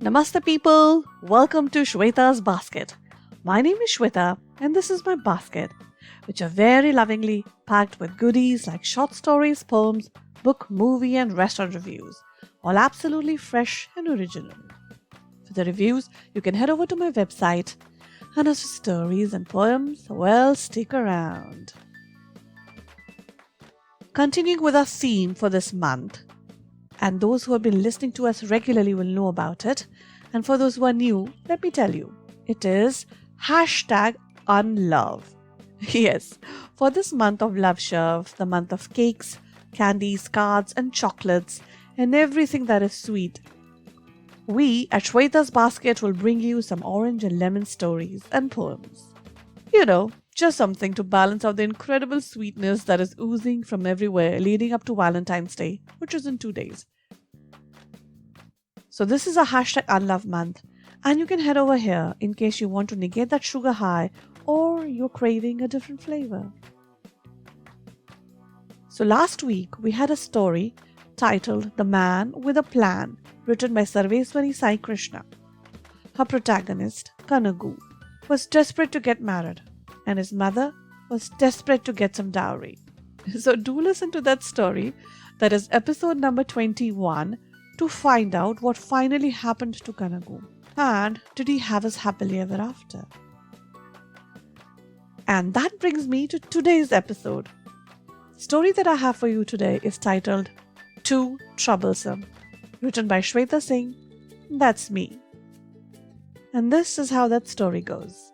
Namaste people, welcome to Shweta's basket. My name is Shweta and this is my basket, which are very lovingly packed with goodies like short stories, poems, book, movie and restaurant reviews, all absolutely fresh and original. For the reviews, you can head over to my website, and as for stories and poems, well, stick around. Continuing with our theme for this month, and those who have been listening to us regularly will know about it. And for those who are new, let me tell you, it is #unlove. Yes, for this month of Love Shove, the month of cakes, candies, cards and chocolates and everything that is sweet, we at Shweta's Basket will bring you some orange and lemon stories and poems. Just something to balance out the incredible sweetness that is oozing from everywhere leading up to Valentine's Day, which is in 2 days. So this is a #unlove month, and you can head over here in case you want to negate that sugar high or you're craving a different flavor. So last week we had a story titled The Man with a Plan, written by Sarveswari Sai Krishna. Her protagonist, Kanagu, was desperate to get married, and his mother was desperate to get some dowry. So do listen to that story, that is episode number 21, to find out what finally happened to Kanagu. And did he have his happily ever after? And that brings me to today's episode. The story that I have for you today is titled Too Troublesome, written by Shweta Singh. That's me. And this is how that story goes.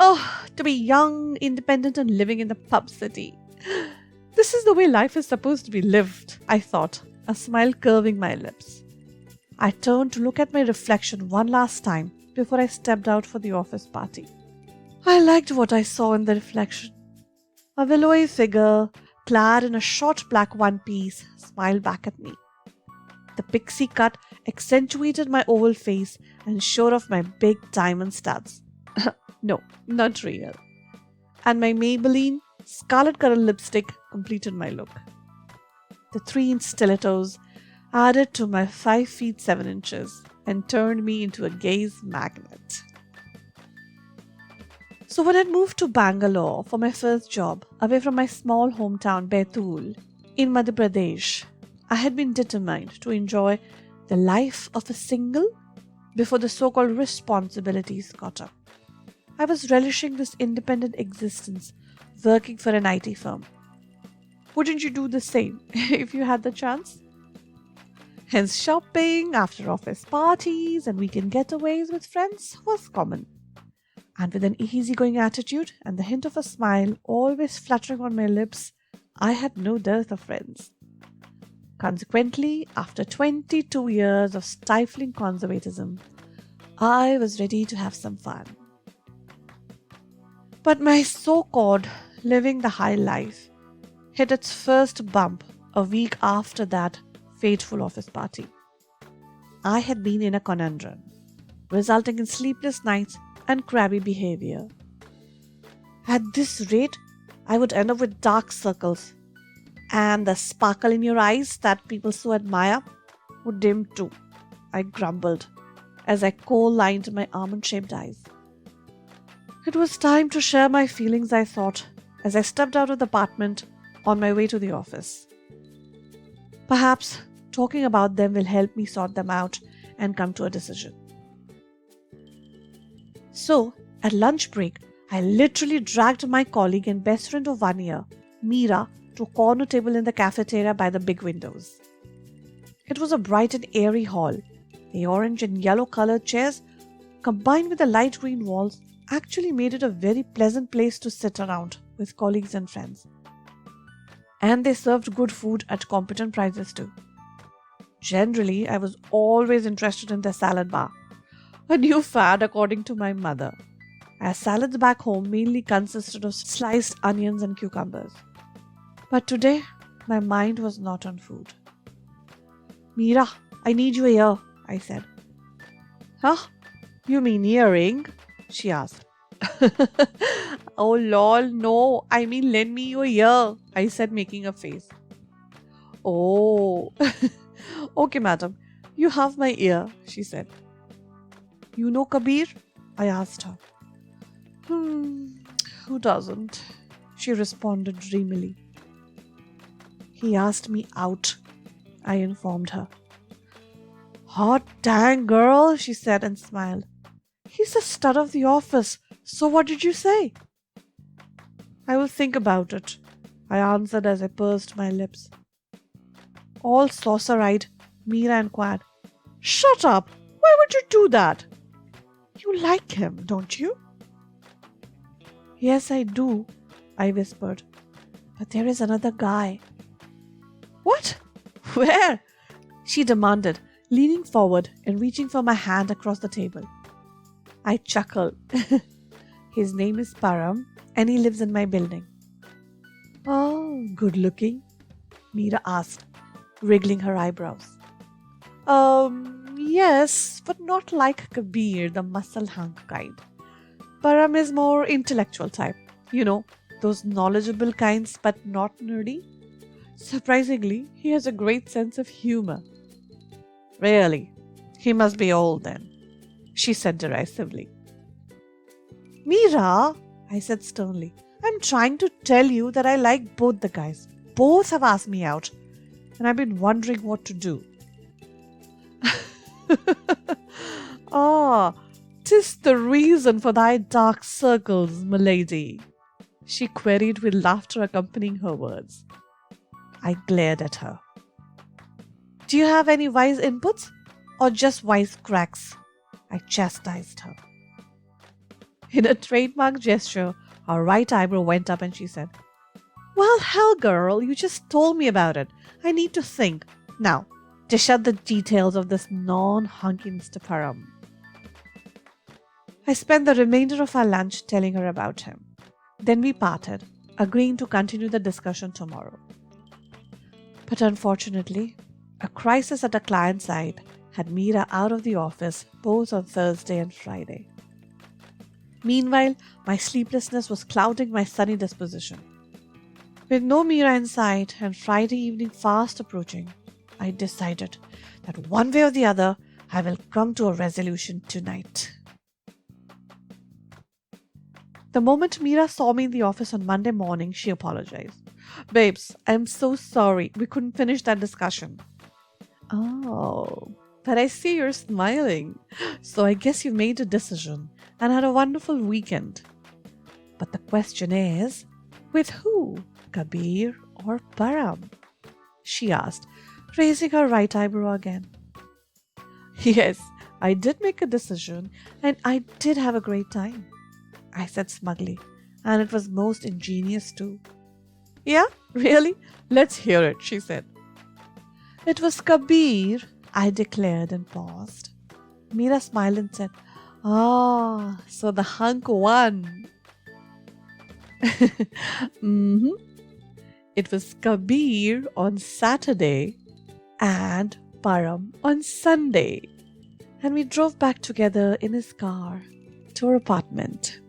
Oh, to be young, independent and living in the pub city. This is the way life is supposed to be lived, I thought, a smile curving my lips. I turned to look at my reflection one last time before I stepped out for the office party. I liked what I saw in the reflection. A willowy figure, clad in a short black one-piece, smiled back at me. The pixie cut accentuated my oval face and showed off my big diamond studs. No, not real. And my Maybelline scarlet colored lipstick completed my look. The 3-inch stilettos added to my 5 feet 7 inches and turned me into a gaze magnet. So when I moved to Bangalore for my first job, away from my small hometown Betul in Madhya Pradesh, I had been determined to enjoy the life of a single before the so-called responsibilities caught up. I was relishing this independent existence, working for an IT firm. Wouldn't you do the same if you had the chance? Hence, shopping after office parties and weekend getaways with friends was common. And with an easygoing attitude and the hint of a smile always fluttering on my lips, I had no dearth of friends. Consequently, after 22 years of stifling conservatism, I was ready to have some fun. But my so-called living the high life hit its first bump a week after that fateful office party. I had been in a conundrum, resulting in sleepless nights and crabby behavior. At this rate, I would end up with dark circles, and the sparkle in your eyes that people so admire would dim too, I grumbled as I coal-lined my almond-shaped eyes. It was time to share my feelings, I thought, as I stepped out of the apartment on my way to the office. Perhaps talking about them will help me sort them out and come to a decision. So, at lunch break, I literally dragged my colleague and best friend of 1 year, Meera, to a corner table in the cafeteria by the big windows. It was a bright and airy hall. The orange and yellow colored chairs, combined with the light green walls, actually made it a very pleasant place to sit around with colleagues and friends. And they served good food at competent prices too. Generally, I was always interested in their salad bar, a new fad according to my mother, as salads back home mainly consisted of sliced onions and cucumbers. But today, my mind was not on food. Meera, I need you here, I said. Huh? You mean earring? She asked. Oh lol, no, I mean lend me your ear, I said, making a face. Oh, Okay, madam, you have my ear, she said. You know Kabir? I asked her. Who doesn't? She responded dreamily. He asked me out, I informed her. Hot dang, girl, she said and smiled. He's the stud of the office. So what did you say? I will think about it, I answered as I pursed my lips. All saucer-eyed, Meera inquired. Shut up! Why would you do that? You like him, don't you? Yes, I do, I whispered. But there is another guy. What? Where? She demanded, leaning forward and reaching for my hand across the table. I chuckled. His name is Param and he lives in my building. Oh, good looking? Meera asked, wriggling her eyebrows. Yes, but not like Kabir, the muscle hunk kind. Param is more intellectual type. You know, those knowledgeable kinds but not nerdy. Surprisingly, he has a great sense of humor. Really? He must be old then, she said derisively. Meera, I said sternly, I'm trying to tell you that I like both the guys. Both have asked me out, and I've been wondering what to do. Ah, 'tis the reason for thy dark circles, milady, she queried with laughter accompanying her words. I glared at her. Do you have any wise inputs, or just wise cracks? I chastised her. In a trademark gesture, her right eyebrow went up and she said, Well, hell, girl, you just told me about it. I need to think. Now, dish out the details of this non-hunky Mr. Param. I spent the remainder of our lunch telling her about him. Then we parted, agreeing to continue the discussion tomorrow. But unfortunately, a crisis at a client side had Meera out of the office both on Thursday and Friday. Meanwhile, my sleeplessness was clouding my sunny disposition. With no Meera in sight and Friday evening fast approaching, I decided that one way or the other, I will come to a resolution tonight. The moment Meera saw me in the office on Monday morning, she apologized. Babes, I'm so sorry. We couldn't finish that discussion. Oh, but I see you're smiling. So I guess you made a decision and had a wonderful weekend. But the question is, with who? Kabir or Param? She asked, raising her right eyebrow again. Yes, I did make a decision and I did have a great time, I said smugly, and it was most ingenious too. Yeah, really? Let's hear it, she said. It was Kabir, I declared and paused. Meera smiled and said, Ah, so the hunk won. It was Kabir on Saturday and Param on Sunday. And we drove back together in his car to our apartment.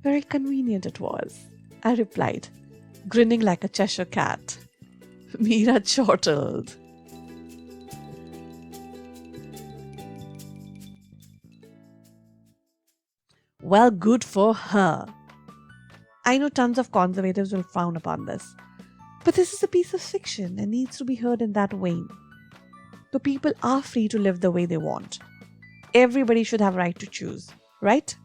Very convenient it was, I replied, grinning like a Cheshire cat. Meera chortled. Well, good for her. I know tons of conservatives will frown upon this, but this is a piece of fiction and needs to be heard in that vein. The people are free to live the way they want. Everybody should have a right to choose, right?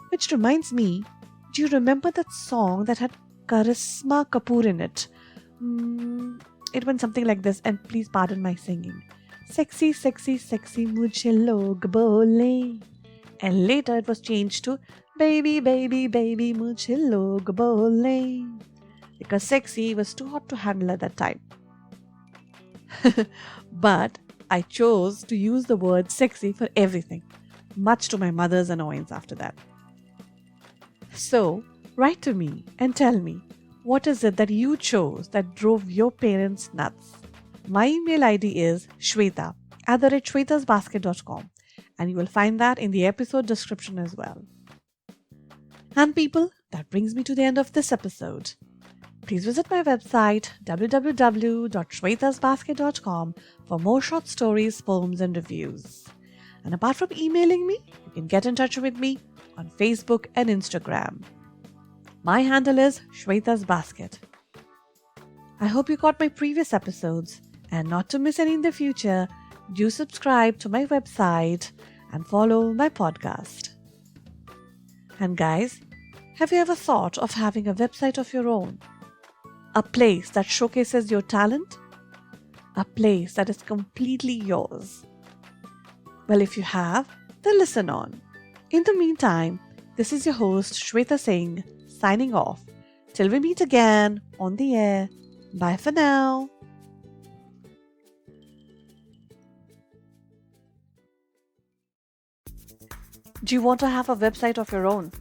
Which reminds me, do you remember that song that had Charisma Kapoor in it? It went something like this, and please pardon my singing. Sexy, sexy, sexy, mujhe log bole. And later it was changed to Baby, baby, baby, mujhe log bole. Because sexy was too hot to handle at that time. But I chose to use the word sexy for everything, much to my mother's annoyance after that. So, write to me and tell me, what is it that you chose that drove your parents nuts? My email ID is shweta@shwetasbasket.com, and you will find that in the episode description as well. And people, that brings me to the end of this episode. Please visit my website www.shwetasbasket.com for more short stories, poems, and reviews. And apart from emailing me, you can get in touch with me on Facebook and Instagram. My handle is Shweta's Basket. I hope you caught my previous episodes, and not to miss any in the future, do subscribe to my website and follow my podcast. And guys, have you ever thought of having a website of your own? A place that showcases your talent? A place that is completely yours? Well, if you have, then listen on. In the meantime, this is your host Shweta Singh signing off. Till we meet again on the air. Bye for now. Do you want to have a website of your own?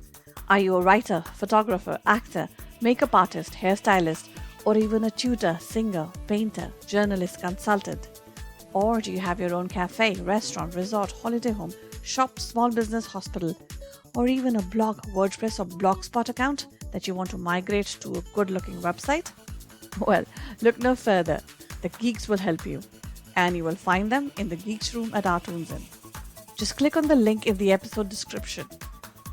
Are you a writer, photographer, actor, makeup artist, hairstylist, or even a tutor, singer, painter, journalist, consultant? Or do you have your own cafe, restaurant, resort, holiday home, shop, small business, hospital, or even a blog, WordPress, or Blogspot account that you want to migrate to a good-looking website? Well, look no further. The geeks will help you, and you will find them in the Geeks Room at our Toonsin. Just click on the link in the episode description.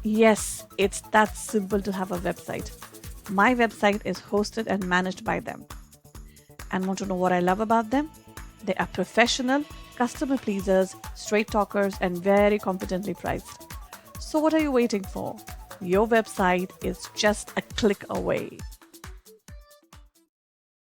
Yes, it's that simple to have a website. My website is hosted and managed by them. And want to know what I love about them? They are professional, customer pleasers, straight talkers, and very competently priced. So what are you waiting for? Your website is just a click away.